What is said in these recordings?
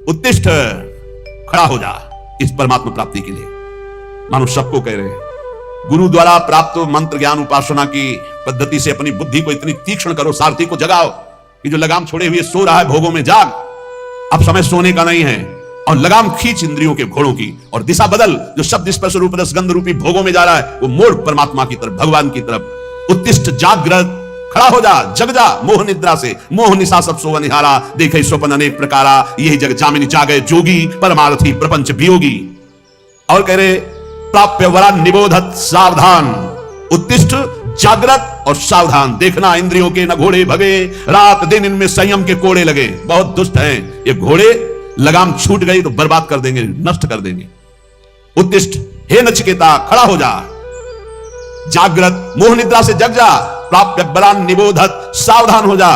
उत्तिष्ठ, खड़ा हो जा इस परमात्मा प्राप्ति के लिए। मानो सबको कह रहे हैं गुरु द्वारा प्राप्त मंत्र ज्ञान उपासना की पद्धति से अपनी बुद्धि को इतनी तीक्ष्ण करो, सारथी को जगाओ कि जो लगाम छोड़े हुए सो रहा है भोगों में, जाग, अब समय सोने का नहीं है, और लगाम खींच इंद्रियों के घोड़ों की और दिशा बदल। जो शब्द स्पर्श रूप रस गंध रूपी भोगों में जा रहा है वो मोड़ परमात्मा की तरफ, भगवान की तरफ। उत्तिष्ठ, जागृत, खड़ा हो जा, जग जा मोह निद्रा से। मोह निशा सब सोवन निहारा, देखे स्वप्न अनेक प्रकारा, यही जग जामिनी जागे जोगी, परमार्थी प्रपंच वियोगी। और कह रहे प्राप्य वरा निबोधत सावधान। उत्तिष्ठ, जागृत और सावधान, देखना इंद्रियों के न घोड़े भगे, रात दिन इनमें संयम के कोड़े लगे। बहुत दुष्ट हैं ये घोड़े, लगाम छूट गई तो बर्बाद कर देंगे, नष्ट कर देंगे। उत्तिष्ठ, हे नचिकेता, खड़ा हो जा, जागृत, मोह निद्रा से जग जा, प्राप्य बलान निबोधत, सावधान हो जा,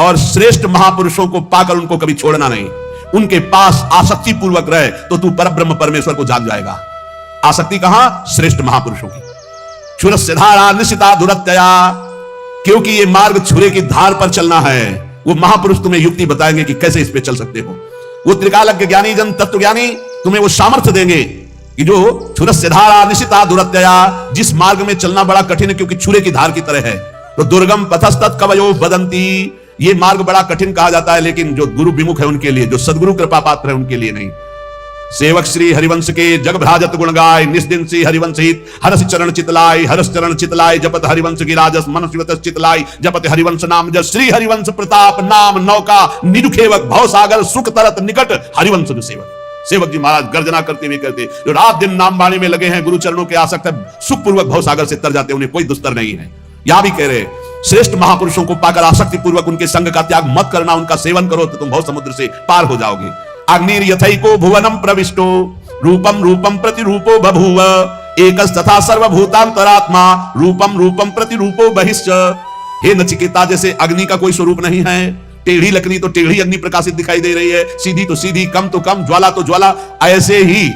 और श्रेष्ठ महापुरुषों को पाकर उनको कभी छोड़ना नहीं। उनके पास आसक्ति पूर्वक रहे तो तू परब्रह्म परमेश्वर को जान जाएगा। आसक्ति कहां? श्रेष्ठ महापुरुषों की। छुरस्य धारा निशिता दुरत्यया, क्योंकि ये मार्ग छुरे की धार पर चलना है। वो महापुरुष तुम्हें युक्ति बताएंगे कि कैसे इस पे चल सकते हो। वो त्रिकालज्ञ ज्ञानी जन तत्व ज्ञानी तुम्हें वो सामर्थ्य देंगे कि जो छुरस्य धारा निशिता दुरत्यया, जिस मार्ग में चलना बड़ा कठिन है क्योंकि छुरे की धार की तरह है। तो दुर्गम पथस्तत् कवयो वदंती, ये मार्ग बड़ा कठिन कहा जाता है, लेकिन जो गुरु विमुख है उनके लिए, जो सदगुरु कृपा पात्र है उनके लिए नहीं। सेवक श्री हरिवंश के जग भ्राजत गुण गाय, निस्दिन श्री हरिवंश हित, हरस चरण चितलाय, हरस चरण चितलाय, जपत हरिवंश की राजस, मन शिवत चितलाय, जपत हरिवंश नाम जस, श्री हरिवंश प्रताप नाम नौका, निरुखेवक भव सागर, सुख तरत निकट, हरिवंश जो सेवक। सेवक जी महाराज गर्जना करते हुए कहते, जो रात दिन नाम बाणी में लगे हैं, गुरु चरणों के आसक्त है, सुखपूर्वक भव सागर से तर जाते, उन्हें कोई दुस्तर नहीं है। यहां भी कह रहे श्रेष्ठ महापुरुषों को पाकर आसक्ति पूर्वक उनके संग का त्याग मत करना, उनका सेवन करो तो तुम भव समुद्र से पार हो जाओगे। अग्निर यथैको भुवनम प्रविष्टो, रूपम रूपम प्रतिरूपो बभूव, एकस तथा सर्वभूतांतरात्मा, रूपम रूपम प्रतिरूपो बहिश्च। हे नचिकेता, जैसे अग्नि का कोई स्वरूप नहीं है, टेढ़ी लकड़ी तो टेढ़ी अग्नि प्रकाशित दिखाई दे रही है, सीधी तो सीधी, कम तो कम, ज्वाला तो ज्वाला, ऐसे ही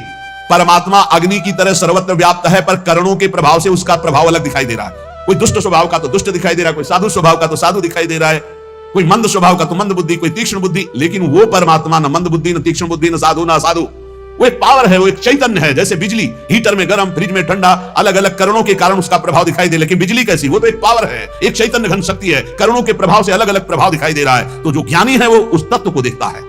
परमात्मा अग्नि की तरह सर्वत्र व्याप्त है, पर करणों के प्रभाव से उसका प्रभाव अलग दिखाई दे रहा है। कोई दुष्ट स्वभाव का तो दुष्ट दिखाई दे रहा है, कोई साधु स्वभाव का तो साधु दिखाई दे रहा है, कोई मंद स्वभाव का तो मंद बुद्धि, कोई तीक्ष्ण बुद्धि, लेकिन वो परमात्मा न मंद बुद्धि, न तीक्ष्ण बुद्धि, न साधु, न असाधु। वो एक पावर है, वो एक चैतन्य है। जैसे बिजली, हीटर में गर्म, फ्रिज में ठंडा, अलग अलग करणों के कारण उसका प्रभाव दिखाई दे, लेकिन बिजली कैसी? वो तो एक पावर है, एक चैतन्य घन शक्ति है, करणों के प्रभाव से अलग अलग प्रभाव दिखाई दे रहा है। तो जो ज्ञानी है वो उस तत्व को देखता है,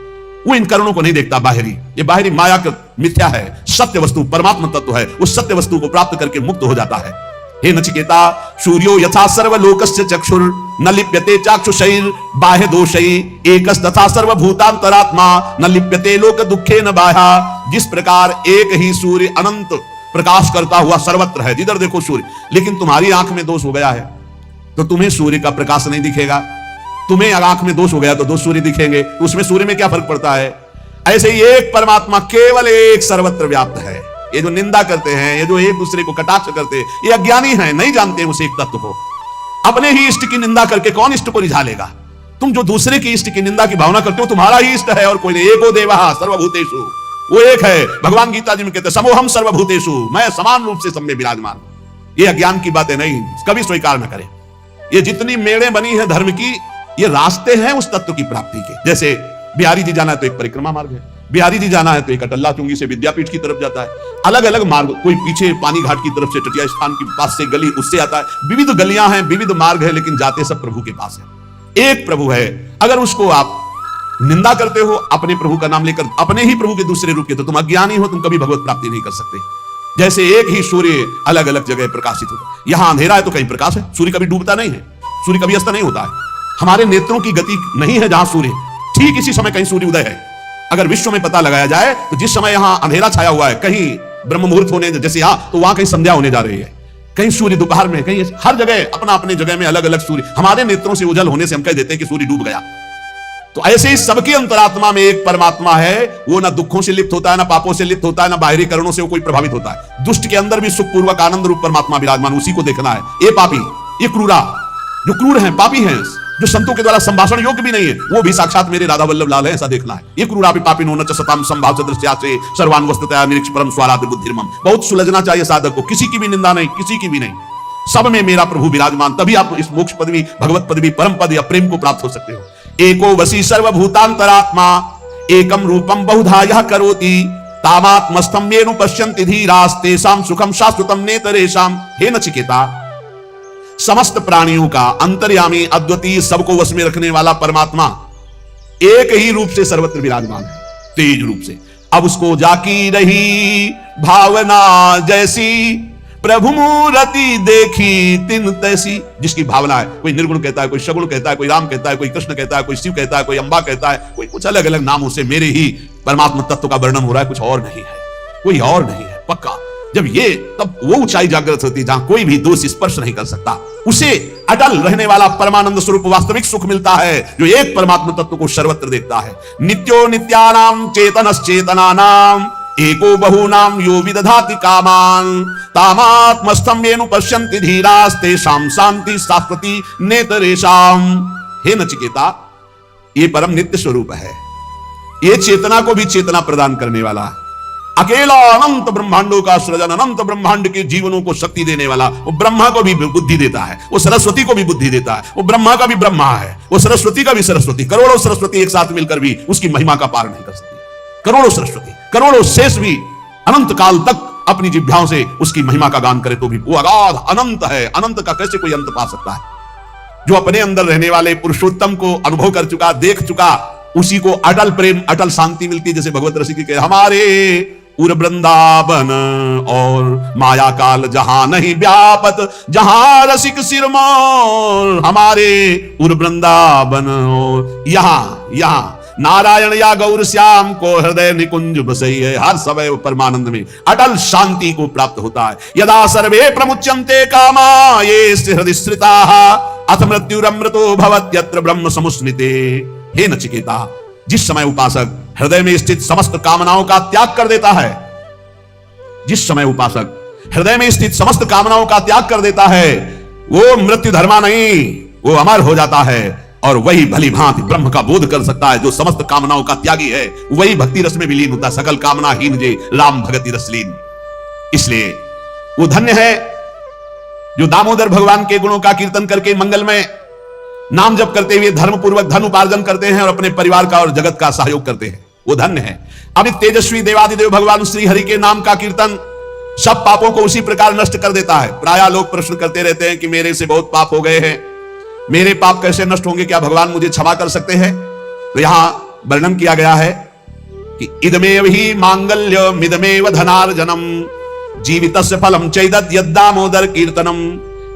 वो इन करणों को नहीं देखता बाहरी। ये बाहरी माया का मिथ्या है, सत्य वस्तु परमात्मा तत्व है, उस सत्य वस्तु को प्राप्त करके मुक्त हो जाता है। हे नचिकेता, सूर्यो यथा सर्वलोकस्य चक्षुर, न लिप्यते चाक्षुषैर बाह्य दोषै, एकस तथा सर्वभूतांतरात्मा, न लिप्यते लोक दुखे न बाह्या। जिस प्रकार एक ही सूर्य अनंत प्रकाश करता हुआ सर्वत्र है, जिधर देखो सूर्य, लेकिन तुम्हारी आंख में दोष हो गया है तो तुम्हें सूर्य का प्रकाश नहीं दिखेगा। तुम्हें आंख में दोष हो गया तो दो सूर्य दिखेंगे, तो उसमें सूर्य में क्या फर्क पड़ता है? ऐसे ही एक परमात्मा केवल एक सर्वत्र व्याप्त है। ये जो निंदा करते हैं, ये जो एक दूसरे को कटाक्ष करते हैं, ये अज्ञानी हैं, नहीं जानते हैं उस एक तत्व को। अपने ही इष्ट की निंदा करके कौन इष्ट को रिझा लेगा? तुम जो दूसरे की इष्ट की निंदा की भावना करते हो, तुम्हारा ही इष्ट है और कोई नहीं। एको देवः सर्वभूतेषु, वो एक है। भगवान गीता जी में कहते हैं समोहम सर्वभूतेषु, मैं समान रूप से सब में विराजमान। ये अज्ञान की बातें नहीं, कभी स्वीकार न करें। ये जितनी मेड़ें बनी है धर्म की, ये रास्ते हैं उस तत्व की प्राप्ति के। जैसे बिहारी जी जाना है तो एक परिक्रमा मार्ग है, बिहारी जी जाना है तो एक अटल्ला चुंगी से विद्यापीठ की तरफ जाता है। अलग अलग मार्ग, कोई पीछे पानी घाट की तरफ से टटिया स्थान के पास से गली उससे आता है। विविध गलियां हैं, विविध मार्ग है, लेकिन जाते सब प्रभु के पास है। एक प्रभु है। अगर उसको आप निंदा करते हो अपने प्रभु का नाम लेकर, अपने ही प्रभु के दूसरे रूप के, तो तुम अज्ञानी हो, तुम कभी भगवत प्राप्ति नहीं कर सकते। जैसे एक ही सूर्य अलग अलग जगह प्रकाशित होता है, यहां अंधेरा है तो कहीं प्रकाश है। सूर्य कभी डूबता नहीं है, सूर्य कभी अस्त नहीं होता है। हमारे नेत्रों की गति नहीं है जहां सूर्य, ठीक इसी समय कहीं सूर्य उदय है। अगर विश्व में पता लगाया जाए तो जिस समय यहां अंधेरा छाया हुआ है, कहीं ब्रह्म मुहूर्त होने जैसे यहां, तो वहां कहीं संध्या होने जा रही है, कहीं सूर्य दोपहर में, कहीं हर जगह अपना अपने जगह में अलग अलग सूर्य। हमारे नेत्रों से उजल होने से हम कह देते हैं कि सूर्य डूब गया। तो ऐसे ही सबके अंतरात्मा में एक परमात्मा है, वो ना दुखों से लिप्त होता है, ना पापों से लिप्त होता है, ना बाहरी करणों से वो कोई प्रभावित होता है। दुष्ट के अंदर भी सुखपूर्वक आनंद रूप परमात्मा विराजमान, उसी को देखना है। ये पापी, ये क्रूरा, जो क्रूर हैं, पापी हैं, जो संतों के द्वारा संभाषण योग्य भी नहीं है, वो भी साक्षात मेरे राधा वल्लभ लाल है, ऐसा देखना है। ये क्रूरापि पापिनो न च सताम संभाव सदृश्यासे सर्वान वस्तुतया निरीक्ष परम स्वारात बुद्धिर्मम। बहुत सुलझना चाहिए साधक को, किसी की भी निंदा नहीं, किसी की भी नहीं, सब में मेरा प्रभु विराजमान। तभी आप इस मोक्ष पदवी, भगवत पदवी, परम पद या प्रेम को प्राप्त हो सकते हो। एको वसी सर्वभूतांतरात्मा, एकम रूपम बहुधा यह करोति तामात्मस्थम येनु पश्यन्ति धीरास्तेषां सुखम शाश्वतम नेतरेषाम। हे नचिकेता, समस्त प्राणियों का अंतर्यामी अद्वितीय सबको वश में रखने वाला परमात्मा एक ही रूप से सर्वत्र विराजमान है, तेज रूप से। अब उसको जाकी रही भावना जैसी प्रभु मूर्ति देखी तिन तैसी। जिसकी भावना है, कोई निर्गुण कहता है, कोई सगुण कहता है, कोई राम कहता है, कोई कृष्ण कहता है, कोई शिव कहता है, कोई अंबा कहता है, कोई कुछ अलग अलग नामों से मेरे ही परमात्मा तत्व का वर्णन हो रहा है, कुछ और नहीं है, कोई और नहीं है पक्का। जब ये तब वो ऊंचाई जागृत होती है जहां कोई भी दोष स्पर्श नहीं कर सकता, उसे अटल रहने वाला परमानंद स्वरूप वास्तविक सुख मिलता है, जो एक परमात्मा तत्व को सर्वत्र देखता है। नित्यो नित्यानाम चेतनश्चेतनानाम एको बहुनाम यो विदधाति कामान तामात्मस्थं येनु पश्यन्ति धीरास्तेषां शांति शाश्वती नेतरेषाम। हे नचिकेता, ये परम नित्य स्वरूप है, ये चेतना को भी चेतना प्रदान करने वाला, अकेला अनंत ब्रह्मांडों का सृजन, अनंत ब्रह्मांड के जीवनों को शक्ति देने वाला, वो ब्रह्मा को भी बुद्धि देता है, वो सरस्वती को भी बुद्धि देता है, वो ब्रह्मा का भी ब्रह्मा है, वो सरस्वती का भी सरस्वती। करोड़ों सरस्वती एक साथ मिलकर भी उसकी महिमा का पार नहीं कर सकती। करोड़ों सरस्वती, करोड़ों शेष भी अनंत काल तक अपनी जिह्वाओं से उसकी महिमा का गान करे तो भी वो अगाध अनंत है। अनंत का कैसे कोई अंत पा सकता है? जो अपने अंदर रहने वाले पुरुषोत्तम को अनुभव कर चुका, देख चुका, उसी को अटल प्रेम, अटल शांति मिलती है। जैसे भगवत रसिक के हमारे उर वृंदावन और माया काल जहां नहीं व्यापत, जहां रसिक सिरमौर हमारे उर वृंदावन और यहां नारायण या गौर श्याम को हृदय निकुंज बसैये। हर समय परमानंद में अटल शांति को प्राप्त होता है। यदा सर्वे प्रमुच्यन्ते कामा ये हृदय स्थिताः अथ मृत्युरमृतो भवत्यत्र ब्रह्म समुस्मिते। हे नचिकेता, जिस समय उपासक हृदय में स्थित समस्त कामनाओं का त्याग कर देता है, जिस समय उपासक हृदय में स्थित समस्त कामनाओं का त्याग कर देता है, वो मृत्यु धर्मा नहीं, वो अमर हो जाता है। और वही भली भांति ब्रह्म का बोध कर सकता है। जो समस्त कामनाओं का त्यागी है, वही भक्ति रस में विलीन होता है। सकल कामनाहीन जे राम भगति रसलीन। इसलिए वो धन्य है जो दामोदर भगवान के गुणों का कीर्तन करके मंगल में नाम जप करते हुए धर्म पूर्वक धन उपार्जन करते हैं और अपने परिवार का और जगत का सहयोग करते हैं। वो धन्य है। अमित तेजस्वी देवादिदेव भगवान श्री हरि के नाम का कीर्तन सब पापों को उसी प्रकार नष्ट कर देता है। प्रायः लोग प्रश्न करते रहते हैं कि मेरे से बहुत पाप हो गए हैं, मेरे पाप कैसे नष्ट होंगे, क्या भगवान मुझे क्षमा कर सकते हैं? तो यहां वर्णन किया गया है कि इदमेव ही मांगल्य मिदमेव धनार्जनम जीवितस्य फलम चैदत् यद्दामोदर कीर्तनम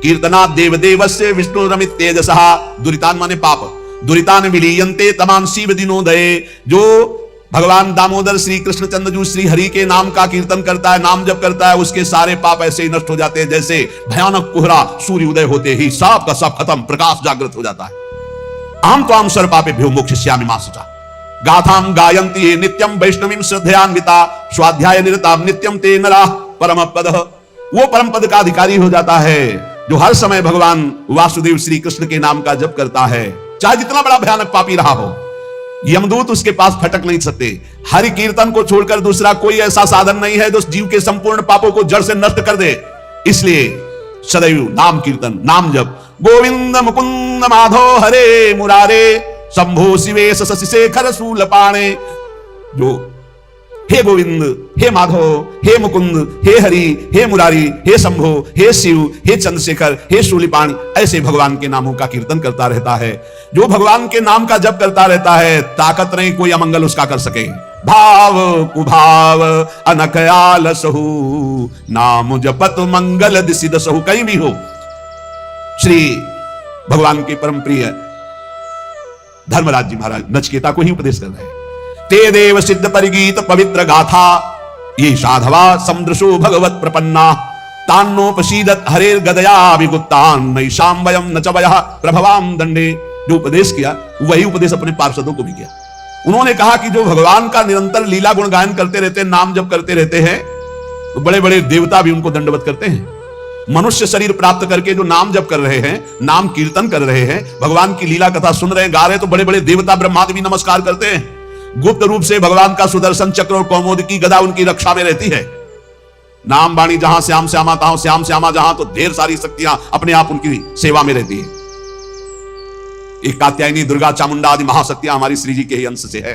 कीर्तनात् देवदेवस्य विष्णुरमित तेजसः। दुरितान माने पाप, दुरितान विलीयन्ते तमान शिव दिनोदये। जो भगवान दामोदर श्री कृष्णचंद्र जी श्री हरि के नाम का कीर्तन करता है, नाम जप करता है, उसके सारे पाप ऐसे ही नष्ट हो जाते हैं जैसे भयानक कोहरा सूर्य उदय होते ही सब का सब खत्म, प्रकाश जागृत हो जाता है। अहम तो हम सर्व पापेभ्यो मोक्षयिष्यामि मा शुचा गाथाम गायन्ति ये नित्यम वैष्णवीं श्रद्धयान्विता स्वाध्याय निरताम नित्यम ते नराः परम पद। वो परम पद का अधिकारी हो जाता है जो हर समय भगवान वासुदेव श्री कृष्ण के नाम का जप करता है, चाहे जितना बड़ा भयानक पापी रहा हो। यमदूत उसके पास फटक नहीं सकते। हरि कीर्तन को छोड़कर दूसरा कोई ऐसा साधन नहीं है जो जीव के संपूर्ण पापों को जड़ से नष्ट कर दे। इसलिए सदैव नाम कीर्तन, नाम जप। गोविंद मुकुंद माधो हरे मुरारे शंभो शिवेश शशि शेखर शूलपाणे। जो हे गोविंद, हे माधव, हे मुकुंद, हे हरि, हे मुरारी, हे शंभो, हे शिव, हे चंद्रशेखर, हे शूलिपाणी, ऐसे भगवान के नामों का कीर्तन करता रहता है। जो भगवान के नाम का जप करता रहता है, ताकत नहीं कोई अमंगल उसका कर सके। भाव कुभाव अनकयाल सहु नाम जपत मंगल दिशि दसहु। कहीं भी हो, श्री भगवान के परम प्रिय धर्मराज जी महाराज नचिकेता को ही उपदेश कर रहे हैं। ते देव सिद्ध परिगीत पवित्र गाथा ये साधवा समुद्रशो भगवत प्रपन्ना तान्नोपसीदत हरेर गदया विगुत्तान नैषाम वयम न च वयः प्रभवाम दंडे। जो उपदेश किया वही उपदेश अपने पार्षदों को भी किया। उन्होंने कहा कि जो भगवान का निरंतर लीला गुण गायन करते रहते हैं, नाम जप करते रहते हैं, तो बड़े बड़े देवता भी उनको दंडवत करते हैं। मनुष्य शरीर प्राप्त करके जो नाम जप कर रहे हैं, नाम कीर्तन कर रहे हैं, भगवान की लीला कथा सुन रहे हैं, गा रहे हैं, तो बड़े बड़े देवता ब्रह्मादि भी नमस्कार करते हैं। गुप्त रूप से भगवान का सुदर्शन चक्र और कौमोद की गदा उनकी रक्षा में रहती है। नाम वाणी जहां श्याम श्यामा ताओ श्याम श्यामा जहां, तो ढेर सारी शक्तियां अपने आप उनकी सेवा में रहती है। एक कात्यायनी, दुर्गा, चामुंडा आदि महाशक्तियां हमारी श्री जी के ही अंश से है।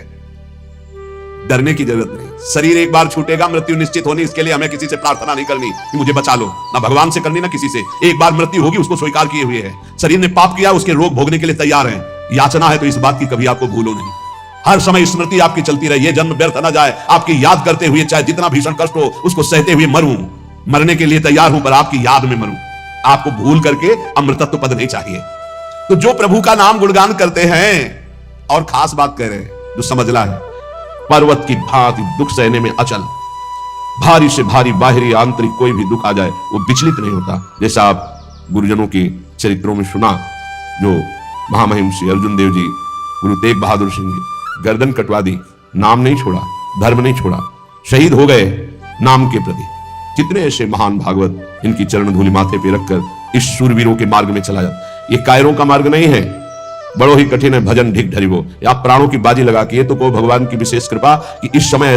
डरने की जरूरत नहीं। शरीर एक बार छूटेगा, मृत्यु निश्चित होनी। इसके लिए हमें किसी से प्रार्थना नहीं करनी कि मुझे बचा लो, ना भगवान से करनी ना किसी से। एक बार मृत्यु होगी, उसको स्वीकार किए हुए है। शरीर ने पाप किया, उसके रोग भोगने के लिए तैयार है। याचना है तो इस बात की कभी आपको भूलो नहीं। हर समय स्मृति आपकी चलती रहे, ये जन्म व्यर्थ ना जाए। आपकी याद करते हुए, चाहे जितना भीषण कष्ट हो उसको सहते हुए मरूं। मरने के लिए तैयार हूं, पर आपकी याद में मरूं। आपको भूल करके अमृतत्व पद नहीं चाहिए। तो जो प्रभु का नाम गुणगान करते हैं, और खास बात कह रहे हैं जो समझना है, पर्वत की भांति दुख सहने में अचल। भारी से भारी बाहरी आंतरिक कोई भी दुख आ जाए वो विचलित नहीं होता। जैसा आप गुरुजनों के चरित्रों में सुना, जो महामहिम श्री अर्जुन देव जी, गुरु तेग बहादुर सिंह जी, गर्दन कटवा दी, नाम नहीं छोड़ा, धर्म नहीं छोड़ा, शहीद हो गए नाम के प्रति। कितने ऐसे महान भागवत इनकी चरण धूलि माथे पे रखकर इस शूरवीरों के मार्ग में चला जाता। ये कायरों का मार्ग नहीं है, बड़ो ही कठिन है भजन ढिक ढरिवो। आप प्राणों की बाजी लगा के, ये तो को भगवान की विशेष कृपा कि इस समय